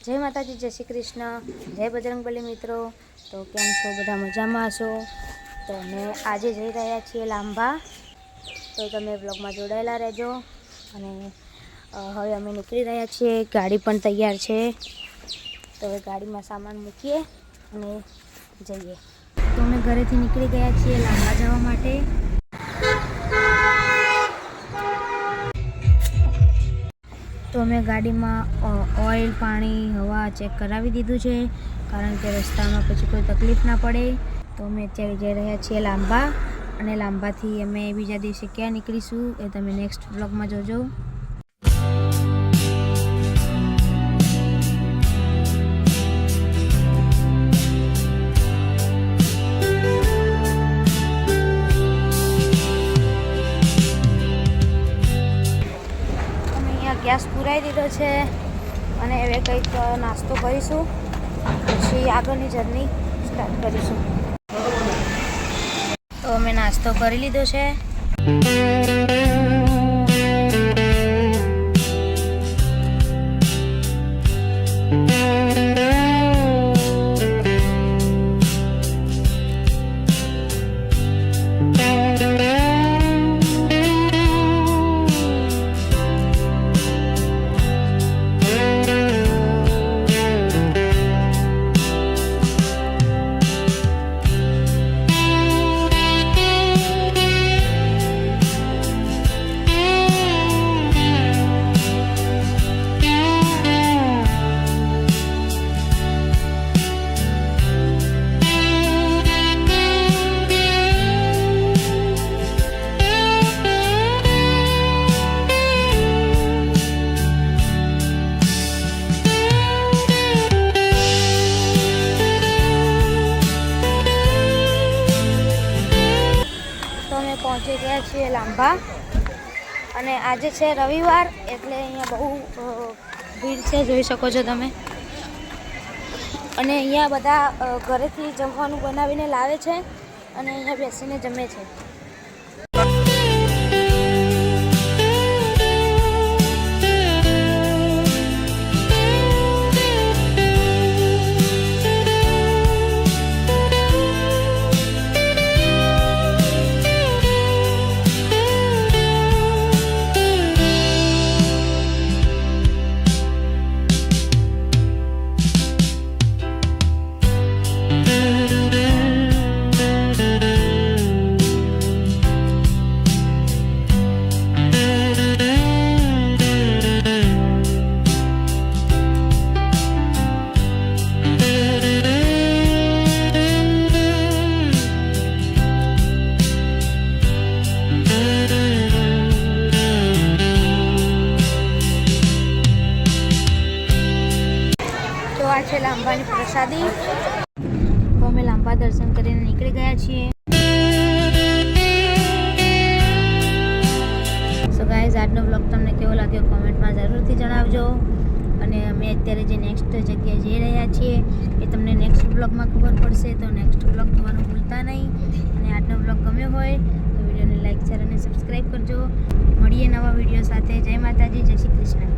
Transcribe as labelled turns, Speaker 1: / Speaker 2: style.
Speaker 1: જય માતાજી, જય શ્રી કૃષ્ણ, જય બજરંગબલી મિત્રો। તો કેમ છો? બધા મજામાં હશો? તો અમે આજે જઈ રહ્યા છીએ લાંબા, તો તમે બ્લોગમાં જોડાયેલા રહેજો। અને હવે અમે નીકળી રહ્યા છીએ, ગાડી પણ તૈયાર છે। તો હવે ગાડીમાં સામાન મૂકીએ અને જઈએ। તો અમે ઘરેથી નીકળી ગયા છીએ લાંબા જવા માટે। તો અમે ગાડીમાં ઓઇલ, પાણી, હવા ચેક કરાવી દીધું છે, કારણ કે રસ્તામાં પછી કોઈ તકલીફ ના પડે। તો અમે અત્યારે જઈ રહ્યા છીએ લાંબા, અને લાંબાથી અમે બીજા દિવસે ક્યાં નીકળીશું એ તમે નેક્સ્ટ વ્લોગમાં જોજો। ગેસ પુરાઈ દીધો છે અને હવે કંઈક નાસ્તો કરીશું, પછી આગળની જર્ની સ્ટાર્ટ કરીશું। તો અમે નાસ્તો કરી લીધો છે। પહોંચી ગયા છીએ લાંબા, અને આજે છે રવિવાર, એટલે અહીંયા બહુ ભીડ છે, જોઈ શકો છો તમે। અને અહીંયા બધા ઘરેથી જમવાનું બનાવીને લાવે છે અને અહીંયા બેસીને જમે છે। આ છે લાંબાની પ્રસાદી। તો અમે લાંબા દર્શન કરીને નીકળી ગયા છીએ। સો ગાઈઝ, આજનો બ્લોગ તમને કેવો લાગ્યો કોમેન્ટમાં જરૂરથી જણાવજો। અને અમે અત્યારે જે નેક્સ્ટ જગ્યાએ જઈ રહ્યા છીએ એ તમને નેક્સ્ટ બ્લોગમાં ખબર પડશે, તો નેક્સ્ટ બ્લોગ જોવાનું ભૂલતા નહીં। અને આજનો બ્લોગ ગમ્યો હોય તો વિડીયોને લાઈક, શેર અને સબસ્ક્રાઈબ કરજો। મળીએ નવા વિડીયો સાથે। જય માતાજી, જય શ્રી કૃષ્ણ।